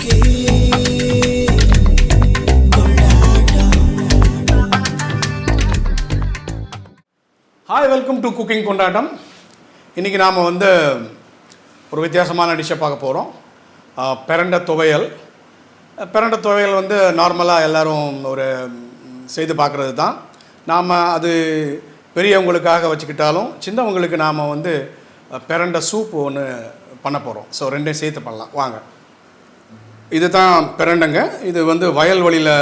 Hi, welcome to cooking கொண்டாட்டம். இன்றைக்கி நாம் ஒரு வித்தியாசமான டிஷ்ஷை பார்க்க போகிறோம். பிரண்டை துவையல். பிரண்டை துவையல் நார்மலாக எல்லோரும் செய்து பார்க்குறது தான். நாம் அது பெரியவங்களுக்காக வச்சுக்கிட்டாலும் சின்னவங்களுக்கு நாம் பிரண்டை சூப்பு ஒன்று பண்ண போகிறோம். ஸோ ரெண்டையும் சேர்த்து பண்ணலாம் வாங்க. இது தான் பிரண்டைங்க. இது வயல்வெளியில்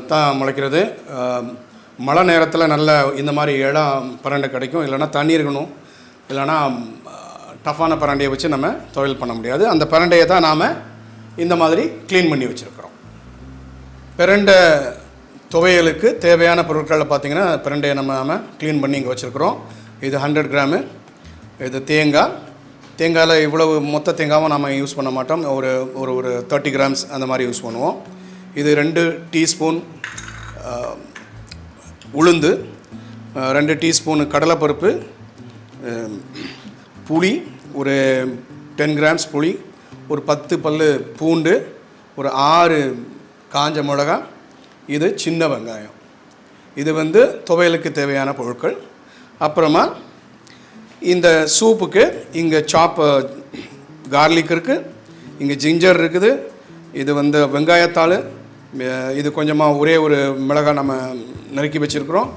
தான் முளைக்கிறது. மழை நேரத்தில் நல்ல இந்த மாதிரி இடம் பிரண்டை கிடைக்கும். இல்லைனா தண்ணி இருக்கணும், இல்லைனா டஃப்பான பிரண்டையை வச்சு நம்ம துவையல் பண்ண முடியாது. அந்த பிரண்டையை தான் நாம் இந்த மாதிரி க்ளீன் பண்ணி வச்சுருக்கிறோம். பிரண்டை துவையலுக்கு தேவையான பொருட்களை பார்த்திங்கன்னா, பிரண்டையை நம்ம க்ளீன் பண்ணி இங்கே வச்சுருக்கிறோம். இது 100 கிராமு. இது தேங்காயில் இவ்வளவு மொத்த தேங்காவும் நம்ம யூஸ் பண்ண மாட்டோம். ஒரு 30 கிராம்ஸ் அந்த மாதிரி யூஸ் பண்ணுவோம். இது 2 டீஸ்பூன் உளுந்து, 2 டீஸ்பூனு கடலைப்பருப்பு, புளி ஒரு 10 கிராம்ஸ் புளி, ஒரு 10 பல்லு பூண்டு, ஒரு 6 காஞ்ச மிளகாய், இது சின்ன வெங்காயம். இது துவையலுக்கு தேவையான பொருட்கள். அப்புறமா இந்த சூப்புக்கு இங்கே கார்லிக் இருக்குது, இங்கே ஜிஞ்சர் இருக்குது, இது வெங்காயத்தாள், இது கொஞ்சமாக ஒரே ஒரு மிளகாய் நம்ம நறுக்கி வச்சுருக்குறோம்.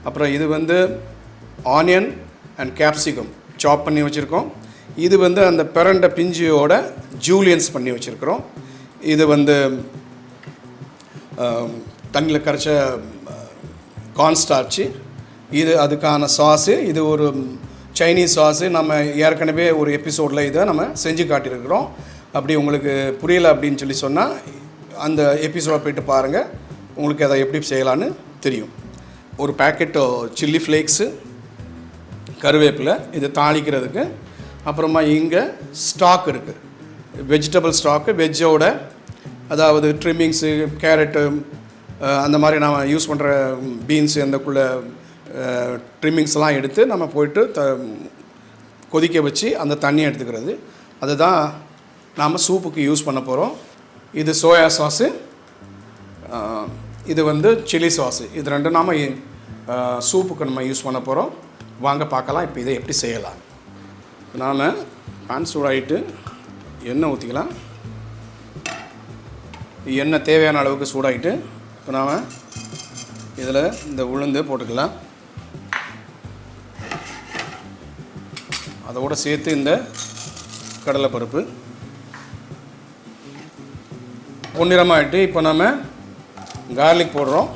அப்புறம் இது ஆனியன் அண்ட் கேப்சிகம் சாப் பண்ணி வச்சுருக்கோம். இது அந்த பிரண்டை பிஞ்சியோட ஜூலியன்ஸ் பண்ணி வச்சுருக்குறோம். இது தண்ணியில் கரைச்ச கார்ன்ஸ்டார்ச்சு. இது அதுக்கான சாஸு. இது ஒரு சைனீஸ் சாஸு. நம்ம ஏற்கனவே ஒரு எபிசோடில் இதை நம்ம செஞ்சு காட்டியிருக்கிறோம். அப்படி உங்களுக்கு புரியலை அப்படின்னு சொன்னால் அந்த எபிசோடை போய்ட்டு பாருங்கள், உங்களுக்கு அதை எப்படி செய்யலான்னு தெரியும். ஒரு பேக்கெட் சில்லி ஃப்ளேக்ஸு, கருவேப்பிலை, இது தாளிக்கிறதுக்கு. அப்புறமா இங்கே ஸ்டாக் இருக்குது, வெஜிடபிள் ஸ்டாக்கு. வெஜ்ஜோட அதாவது ட்ரிம்மிங்ஸு, கேரட்டு, அந்த மாதிரி நாம் யூஸ் பண்ணுற பீன்ஸு, அந்தக்குள்ளே ட்ரிம்மிங்ஸ்லாம் எடுத்து நம்ம போய்ட்டு கொதிக்க வச்சு அந்த தண்ணியை எடுத்துக்கிறது. அதுதான் நாம் சூப்புக்கு யூஸ் பண்ண போகிறோம். இது சோயா சாஸு, இது சில்லி சாஸு. இது ரெண்டும் நாம் சூப்புக்கு நம்ம யூஸ் பண்ண போகிறோம். வாங்க பார்க்கலாம் இப்போ இதை எப்படி செய்யலாம். நாம் பேன் சூடாகிட்டு எண்ணெய் ஊற்றிக்கலாம். எண்ணெய் தேவையான அளவுக்கு சூடாகிட்டு இப்போ நாம் இதில் இந்த உளுந்து போட்டுக்கலாம். அதோடு சேர்த்து இந்த கடலைப்பருப்பு பொன்னிறமாகிட்டு இப்போ நம்ம கார்லிக் போடுறோம்.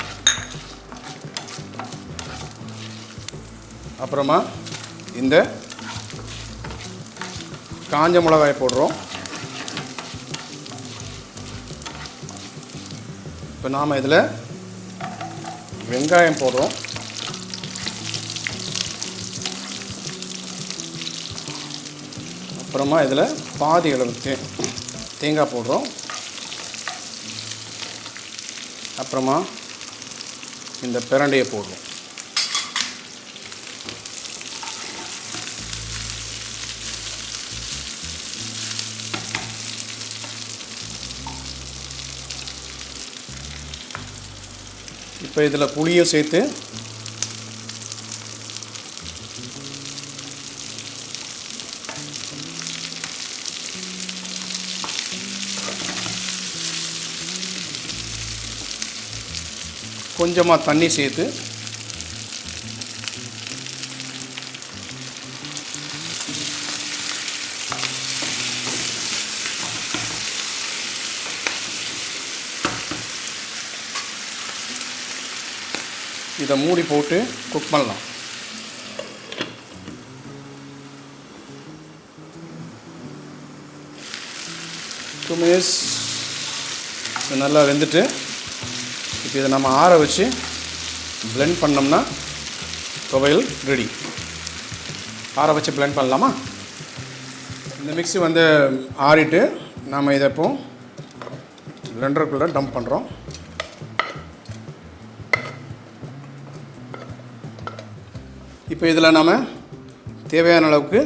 அப்புறமா இந்த காஞ்ச மிளகாய் போடுறோம். இப்போ நாம் இதில் வெங்காயம் போடுறோம். அப்புறமா இதில் பாதி அளவு தேங்காய் போடுறோம். அப்புறமா இந்த பிரண்டையை போடுவோம். இப்போ இதில் புளியும் சேர்த்து கொஞ்சமாக தண்ணி சேர்த்து இதை மூடி போட்டு குக் பண்ணலாம். நல்லா வெந்துட்டு இப்போ இதை நம்ம ஆற வச்சு பிளெண்ட் பண்ணோம்னா துவையல் ரெடி. ஆற வச்சு பிளெண்ட் பண்ணலாமா? இந்த மிக்ஸி ஆறிட்டு நாம் இதை இப்போ பிளெண்டருக்குள்ளே டம்ப் பண்ணுறோம். இப்போ இதில் நாம் தேவையான அளவுக்கு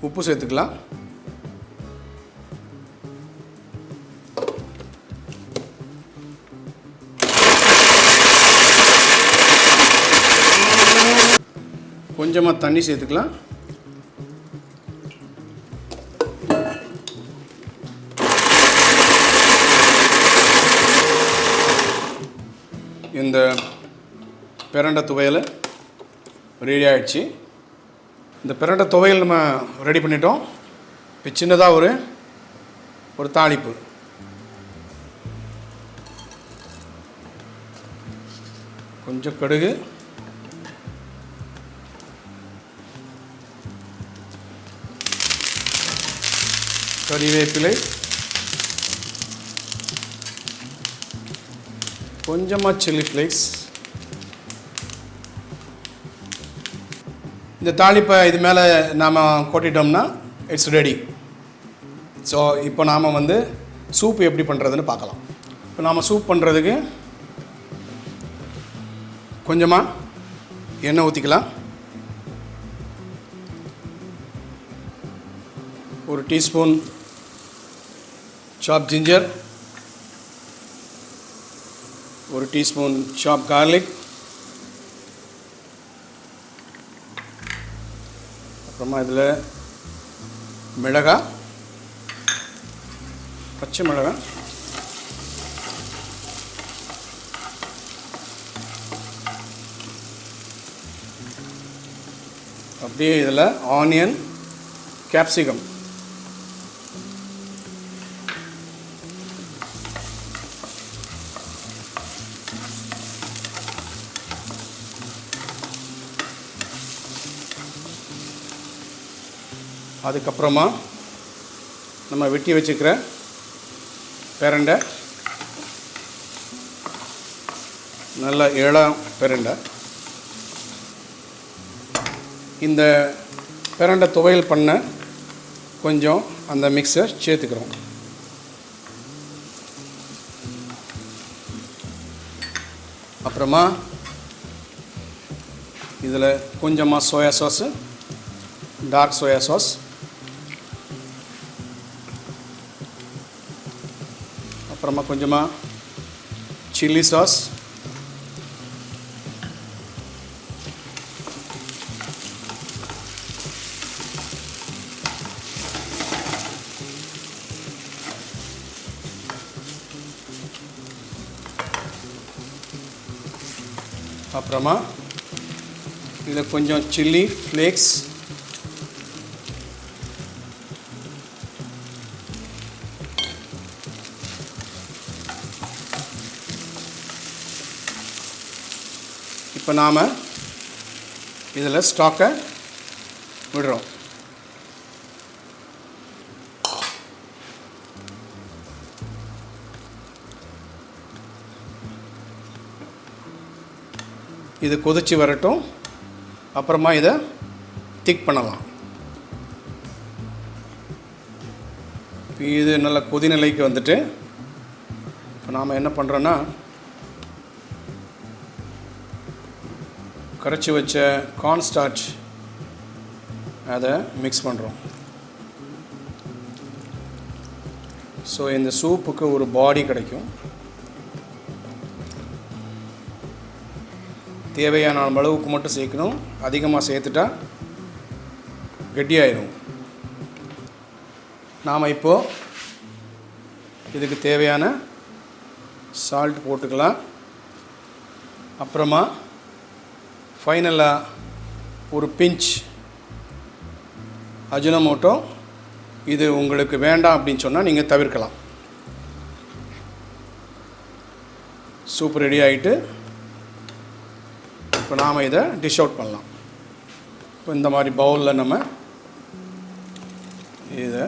உப்பு சேர்த்துக்கலாம். கொஞ்சமாக தண்ணி சேர்த்துக்கலாம். இந்த பிரண்டை துவையல் ரெடி ஆகிடுச்சு. இந்த பிரண்டை துவையல் நம்ம ரெடி பண்ணிட்டோம். இப்போ சின்னதாக ஒரு தாளிப்பு. கொஞ்சம் கடுகு, கறிவேப்பிலை, கொஞ்சமாக சில்லி ஃப்ளேக்ஸ். இந்த தாளிப்பை இது மேலே நாம் கொட்டிட்டோம்னா இட்ஸ் ரெடி. ஸோ இப்போ நாம் சூப் எப்படி பண்ணுறதுன்னு பார்க்கலாம். இப்போ நாம் சூப் பண்ணுறதுக்கு கொஞ்சமாக எண்ணெய் ஊற்றிக்கலாம். ஒரு டீஸ்பூன் சாப் ஜிஞ்சர், ஒரு டீஸ்பூன் சாப் கார்லிக், அப்புறமா இதில் மிளகாய், பச்சை மிளகாய், அப்படியே இதில் ஆனியன், கேப்சிகம், அதுக்கப்புறமா நம்ம வெட்டி வச்சுக்கிற பிரண்டை, நல்ல இளம் பிரண்டை. இந்த பிரண்டை துவையல் பண்ண கொஞ்சம் அந்த மிக்ஸை சேர்த்துக்கிறோம். அப்புறமா இதில் கொஞ்சமாக soya sauce, dark soya sauce, அப்புறமா கொஞ்சமாக சில்லி சாஸ், அப்புறமா இதில் கொஞ்சம் சில்லி ஃப்ளேக்ஸ், இப்போ நாம் இதில் ஸ்டாக்கை விடுறோம். இது கொதிச்சு வரட்டும். அப்புறமா இதை திக் பண்ணலாம். இது நல்ல கொதிநிலைக்கு வந்துட்டு இப்போ நாம் என்ன பண்ணுறோன்னா கரைச்சி வச்ச கார்ன் ஸ்டார்ச் அதை மிக்ஸ் பண்ணுறோம். ஸோ இந்த சூப்புக்கு ஒரு பாடி கிடைக்கும். தேவையான அளவுக்கு மட்டும் சேர்க்கணும். அதிகமாக சேர்த்துட்டா கெட்டியாயிடும். நாம் இப்போது இதுக்கு தேவையான சால்ட் போட்டுக்கலாம். அப்புறமா ஃபைனலாக ஒரு பிஞ்ச் அஜினோமோட்டோ. இது உங்களுக்கு வேண்டாம் அப்படின்னு சொன்னால் நீங்கள் தவிர்க்கலாம். சூப் ரெடி ஆகிட்டு இப்போ நாம் இதை டிஷ் அவுட் பண்ணலாம். இப்போ இந்த மாதிரி பவுலில் நம்ம இதை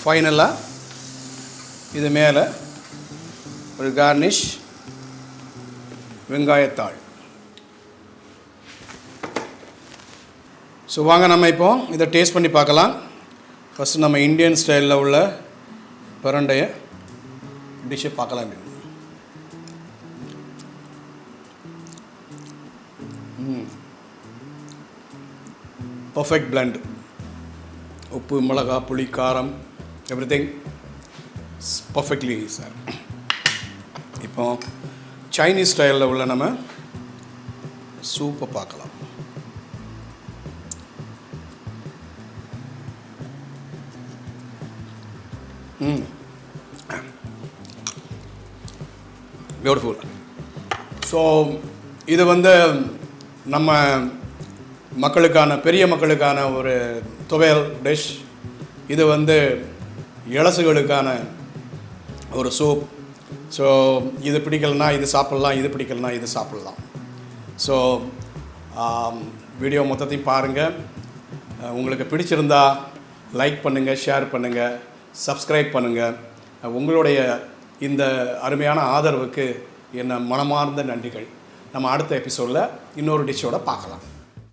ஃபைனலாக இது மேலே ஒரு கார்னிஷ் வெங்காயத்தாள். ஸோ வாங்க நம்ம இப்போ இதை டேஸ்ட் பண்ணி பார்க்கலாம். ஃபஸ்ட்டு நம்ம இந்தியன் ஸ்டைலில் உள்ள பிரண்டைய டிஷ்ஷை பார்க்கலாம். Perfect blend. உப்பு, மிளகா, புளி, காரம், எவ்ரிதிங் பர்ஃபெக்ட்லி சார். இப்போ சைனீஸ் ஸ்டைலில் உள்ள நம்ம சூப்பை பார்க்கலாம். பியூட்டிஃபுல். ஸோ இது வந்து நம்ம மக்களுக்கான பெரிய மக்களுக்கான ஒரு துவையல் டிஷ். இது வந்து இளசுகளுக்கான ஒரு சூப். ஸோ இது பிடிக்கலனா இது சாப்பிட்லாம், இது பிடிக்கலனா இது சாப்பிட்லாம். ஸோ வீடியோ மொத்தத்தையும் பாருங்கள். உங்களுக்கு பிடிச்சிருந்தா லைக் பண்ணுங்கள், ஷேர் பண்ணுங்கள், சப்ஸ்கிரைப் பண்ணுங்கள். உங்களுடைய இந்த அருமையான ஆதரவுக்கு என்ன மனமார்ந்த நன்றிகள். நம்ம அடுத்த எபிசோடில் இன்னொரு டிஷ்ஷோடு பார்க்கலாம்.